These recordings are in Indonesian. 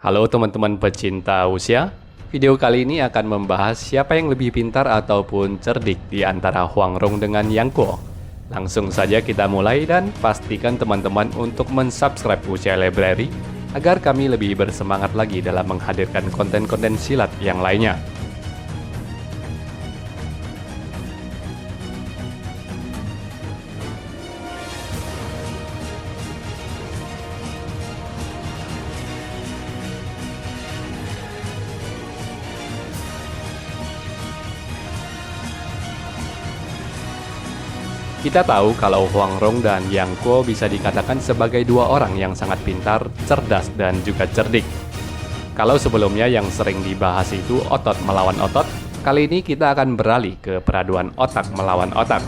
Halo teman-teman pecinta usia, video kali ini akan membahas siapa yang lebih pintar ataupun cerdik di antara Huang Rong dengan Yang Kuo. Langsung saja kita mulai dan pastikan teman-teman untuk mensubscribe Usia Library agar kami lebih bersemangat lagi dalam menghadirkan konten-konten silat yang lainnya. Kita tahu kalau Huang Rong dan Yang Kuo bisa dikatakan sebagai dua orang yang sangat pintar, cerdas, dan juga cerdik. Kalau sebelumnya yang sering dibahas itu otot melawan otot, kali ini kita akan beralih ke peraduan otak melawan otak.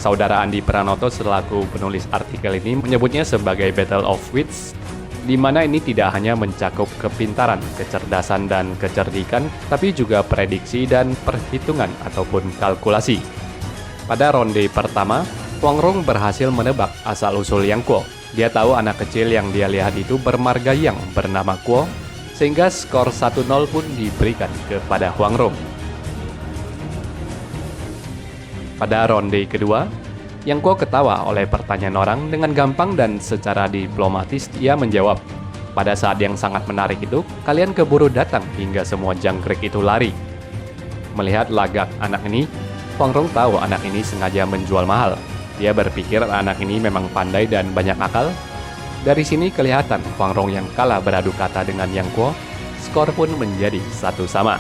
Saudara Andi Pranoto selaku penulis artikel ini menyebutnya sebagai Battle of Wits, di mana ini tidak hanya mencakup kepintaran, kecerdasan, dan kecerdikan, tapi juga prediksi dan perhitungan ataupun kalkulasi. Pada ronde pertama, Huang Rong berhasil menebak asal-usul Yang Kuo. Dia tahu anak kecil yang dia lihat itu bermarga Yang bernama Kuo, sehingga skor 1-0 pun diberikan kepada Huang Rong. Pada ronde kedua, Yang Kuo ketawa oleh pertanyaan orang dengan gampang dan secara diplomatis ia menjawab. Pada saat yang sangat menarik itu, kalian keburu datang hingga semua jangkrik itu lari. Melihat lagak anak ini, Huang Rong tahu anak ini sengaja menjual mahal. Dia berpikir anak ini memang pandai dan banyak akal. Dari sini kelihatan Huang Rong yang kalah beradu kata dengan Yang Kuo, skor pun menjadi 1-1.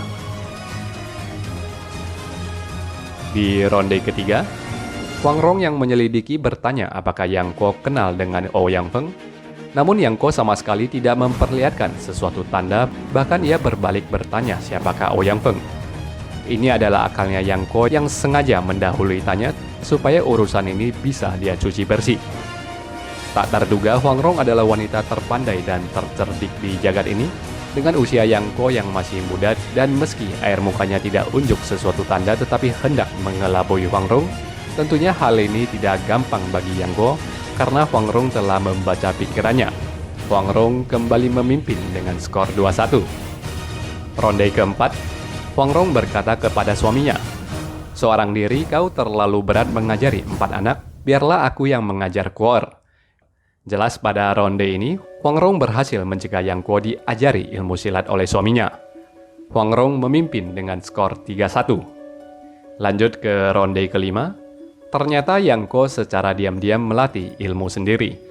Di ronde ketiga, Huang Rong yang menyelidiki bertanya apakah Yang Kuo kenal dengan Ouyang Feng. Namun Yang Kuo sama sekali tidak memperlihatkan sesuatu tanda, bahkan ia berbalik bertanya siapakah Ouyang Feng. Ini adalah akalnya Yang Kuo yang sengaja mendahului tanya supaya urusan ini bisa dia cuci bersih. Tak terduga Huang Rong adalah wanita terpandai dan tercerdik di jagat ini. Dengan usia Yang Kuo yang masih muda dan meski air mukanya tidak unjuk sesuatu tanda tetapi hendak mengelabui Huang Rong, tentunya hal ini tidak gampang bagi Yang Kuo karena Huang Rong telah membaca pikirannya. Huang Rong kembali memimpin dengan skor 2-1. Ronde keempat, Huang Rong berkata kepada suaminya, "Seorang diri kau terlalu berat mengajari 4 anak, biarlah aku yang mengajar Kuo." Jelas pada ronde ini, Huang Rong berhasil mencegah Yang Kuo diajari ilmu silat oleh suaminya. Huang Rong memimpin dengan skor 3-1. Lanjut ke ronde kelima, ternyata Yang Kuo secara diam-diam melatih ilmu sendiri.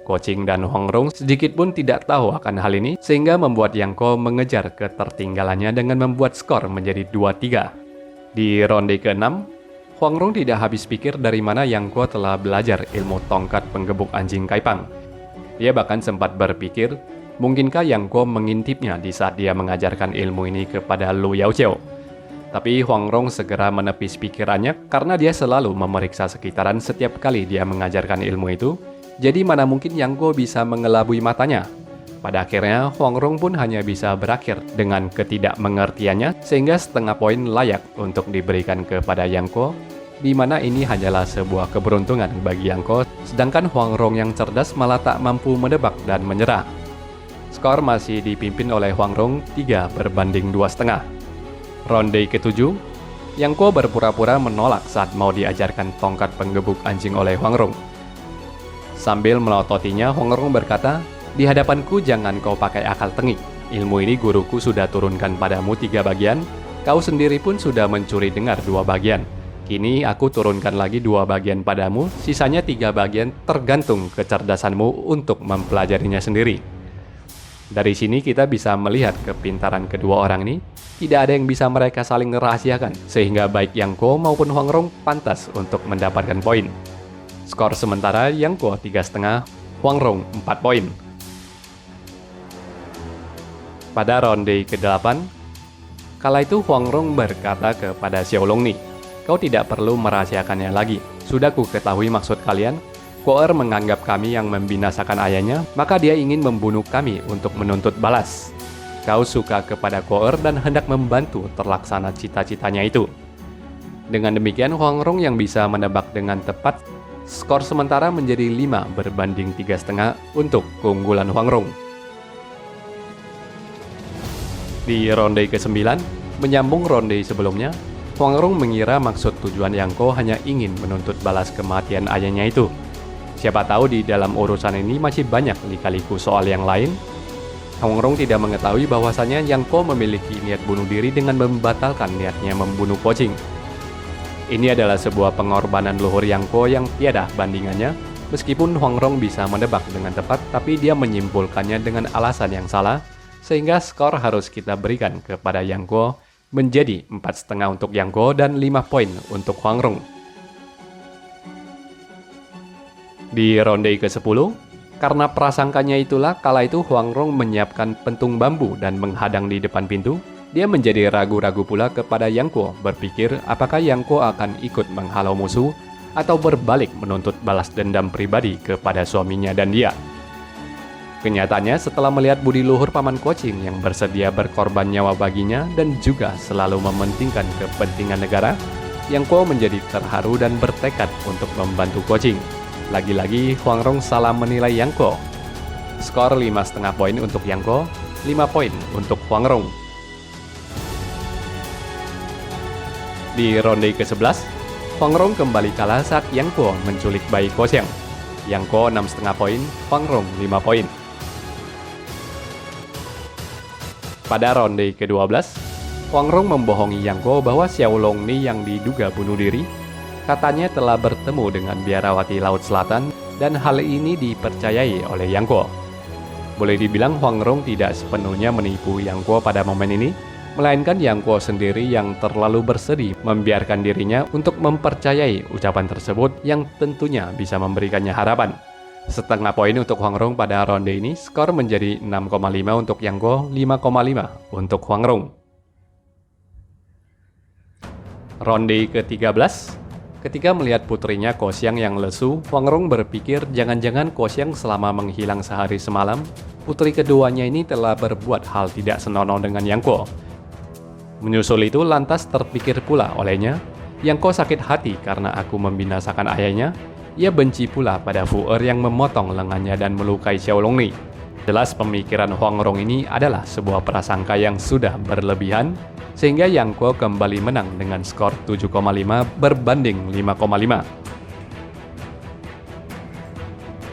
Kuo Qing dan Huang Rong sedikit pun tidak tahu akan hal ini, sehingga membuat Yang Kuo mengejar ketertinggalannya dengan membuat skor menjadi 2-3. Di ronde ke-6, Huang Rong tidak habis pikir dari mana Yang Kuo telah belajar ilmu tongkat penggebuk anjing Kaipang. Dia bahkan sempat berpikir, mungkinkah Yang Kuo mengintipnya di saat dia mengajarkan ilmu ini kepada Lu Yaoqiao. Tapi Huang Rong segera menepis pikirannya karena dia selalu memeriksa sekitaran setiap kali dia mengajarkan ilmu itu. Jadi mana mungkin Yang Kuo bisa mengelabui matanya. Pada akhirnya Huang Rong pun hanya bisa berakhir dengan ketidakmengertiannya sehingga setengah poin layak untuk diberikan kepada Yang Kuo, di mana ini hanyalah sebuah keberuntungan bagi Yang Kuo, sedangkan Huang Rong yang cerdas malah tak mampu menebak dan menyerah. Skor masih dipimpin oleh Huang Rong 3-2,5. Ronde ke-7, Yang Kuo berpura-pura menolak saat mau diajarkan tongkat penggebuk anjing oleh Huang Rong. Sambil melototinya, Huang Rong berkata, "Di hadapanku jangan kau pakai akal tengik. Ilmu ini guruku sudah turunkan padamu 3 bagian, kau sendiri pun sudah mencuri dengar 2 bagian. Kini aku turunkan lagi 2 bagian padamu, sisanya 3 bagian tergantung kecerdasanmu untuk mempelajarinya sendiri." Dari sini kita bisa melihat kepintaran kedua orang ini, tidak ada yang bisa mereka saling merahasiakan, sehingga baik Yang Kuo maupun Huang Rong pantas untuk mendapatkan poin. Skor sementara Yang Kuo 3,5, Huang Rong 4 poin. Pada ronde ke-8, kala itu Huang Rong berkata kepada Xiaolong Ni, "Kau tidak perlu merahasiakannya lagi. Sudah ku ketahui maksud kalian. Kuo menganggap kami yang membinasakan ayahnya, maka dia ingin membunuh kami untuk menuntut balas. Kau suka kepada Kuo dan hendak membantu terlaksana cita-citanya itu." Dengan demikian Huang Rong yang bisa menebak dengan tepat, skor sementara menjadi 5-3,5 untuk keunggulan Huang Rong. Di ronde ke-9, menyambung ronde sebelumnya, Huang Rong mengira maksud tujuan Yang Ko hanya ingin menuntut balas kematian ayahnya itu. Siapa tahu di dalam urusan ini masih banyak lika-liku soal yang lain. Huang Rong tidak mengetahui bahwasanya Yang Ko memiliki niat bunuh diri dengan membatalkan niatnya membunuh Po Qing. Ini adalah sebuah pengorbanan luhur Yang Ko yang tiada bandingannya. Meskipun Huang Rong bisa menebak dengan tepat, tapi dia menyimpulkannya dengan alasan yang salah, sehingga skor harus kita berikan kepada Yang Ko menjadi 4,5 untuk Yang Ko dan 5 poin untuk Huang Rong. Di ronde ke-10, karena prasangkanya itulah kala itu Huang Rong menyiapkan pentung bambu dan menghadang di depan pintu. Dia menjadi ragu-ragu pula kepada Yang Ko, berpikir apakah Yang Ko akan ikut menghalau musuh atau berbalik menuntut balas dendam pribadi kepada suaminya dan dia. Kenyataannya, setelah melihat budi luhur Paman Ko Qing yang bersedia berkorban nyawa baginya dan juga selalu mementingkan kepentingan negara, Yang Ko menjadi terharu dan bertekad untuk membantu Ko Qing. Lagi-lagi Huang Rong salah menilai Yang Ko. Skor 5,5 poin untuk Yang Ko, 5 poin untuk Huang Rong. Di ronde ke-11, Huang Rong kembali kalah saat Yang Ko menculik bayi Ko Xiang. Yang Ko 6,5 poin, Huang Rong 5 poin. Pada ronde ke-12, Huang Rong membohongi Yang Ko bahwa Xiao Longni yang diduga bunuh diri katanya telah bertemu dengan biarawati Laut Selatan dan hal ini dipercayai oleh Yang Ko. Boleh dibilang Huang Rong tidak sepenuhnya menipu Yang Ko pada momen ini, melainkan Yang Ko sendiri yang terlalu bersedih membiarkan dirinya untuk mempercayai ucapan tersebut yang tentunya bisa memberikannya harapan. 0,5 poin untuk Huang Rong pada ronde ini, skor menjadi 6,5 untuk Yang Ko, 5,5 untuk Huang Rong. Ronde ke-13, ketika melihat putrinya Ko Xiang yang lesu, Huang Rong berpikir jangan-jangan Ko Xiang selama menghilang sehari semalam, putri keduanya ini telah berbuat hal tidak senonoh dengan Yang Ko. Menyusul itu lantas terpikir pula olehnya, Yang Ko sakit hati karena aku membinasakan ayahnya. Ia benci pula pada Fu Er yang memotong lengannya dan melukai Xiao Longni. Jelas pemikiran Huang Rong ini adalah sebuah prasangka yang sudah berlebihan, sehingga Yang Ko kembali menang dengan skor 7,5 berbanding 5,5.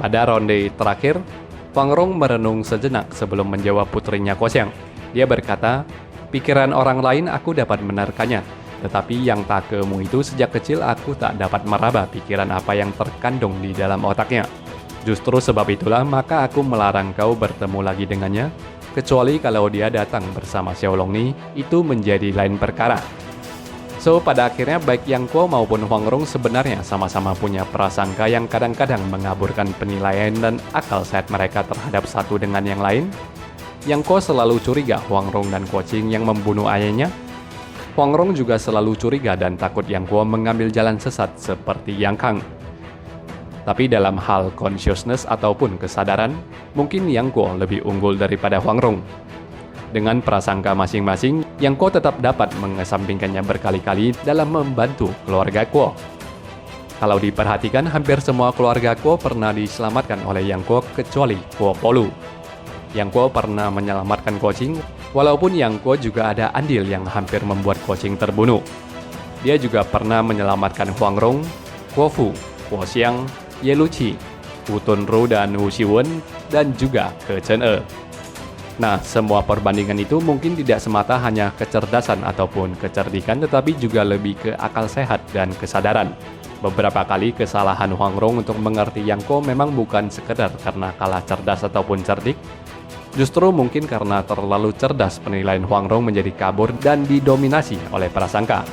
Pada ronde terakhir, Huang Rong merenung sejenak sebelum menjawab putrinya Ko Xiang. Dia berkata, pikiran orang lain aku dapat menerkanya, tetapi yang tak kemu itu sejak kecil aku tak dapat meraba pikiran apa yang terkandung di dalam otaknya. Justru sebab itulah maka aku melarang kau bertemu lagi dengannya, kecuali kalau dia datang bersama Xiao Longni, itu menjadi lain perkara. So, pada akhirnya baik Yang Ko maupun Huang Rong sebenarnya sama-sama punya prasangka yang kadang-kadang mengaburkan penilaian dan akal sehat mereka terhadap satu dengan yang lain. Yang Ko selalu curiga Huang Rong dan Ko Qing yang membunuh ayahnya. Huang Rong juga selalu curiga dan takut Yang Ko mengambil jalan sesat seperti Yang Kang. Tapi dalam hal consciousness ataupun kesadaran, mungkin Yang Ko lebih unggul daripada Huang Rong. Dengan prasangka masing-masing, Yang Ko tetap dapat mengesampingkannya berkali-kali dalam membantu keluarga Ko. Kalau diperhatikan, hampir semua keluarga Ko pernah diselamatkan oleh Yang Ko kecuali Ko Polu. Yang Ko pernah menyelamatkan Ko Qing, walaupun Yang Ko juga ada andil yang hampir membuat Ko Qing terbunuh. Dia juga pernah menyelamatkan Huang Rong, Ko Fu, Ko Xiang, Ye Luqi, Wu Tunru dan Wu Xiwen, dan juga Ke Chen E. Nah, semua perbandingan itu mungkin tidak semata hanya kecerdasan ataupun kecerdikan, tetapi juga lebih ke akal sehat dan kesadaran. Beberapa kali kesalahan Huang Rong untuk mengerti Yang Ko memang bukan sekedar karena kalah cerdas ataupun cerdik. Justru mungkin karena terlalu cerdas penilaian Huang Rong menjadi kabur dan didominasi oleh prasangka.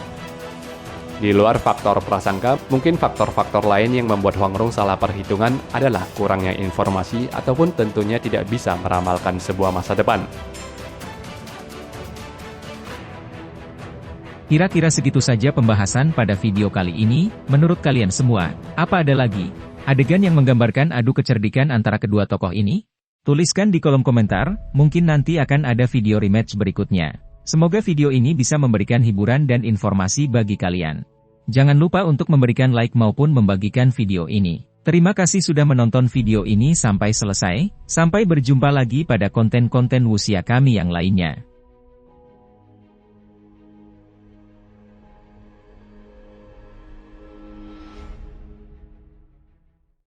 Di luar faktor prasangka, mungkin faktor-faktor lain yang membuat Huang Rong salah perhitungan adalah kurangnya informasi ataupun tentunya tidak bisa meramalkan sebuah masa depan. Kira-kira segitu saja pembahasan pada video kali ini. Menurut kalian semua, apa ada lagi adegan yang menggambarkan adu kecerdikan antara kedua tokoh ini? Tuliskan di kolom komentar, mungkin nanti akan ada video rematch berikutnya. Semoga video ini bisa memberikan hiburan dan informasi bagi kalian. Jangan lupa untuk memberikan like maupun membagikan video ini. Terima kasih sudah menonton video ini sampai selesai. Sampai berjumpa lagi pada konten-konten wuxia kami yang lainnya.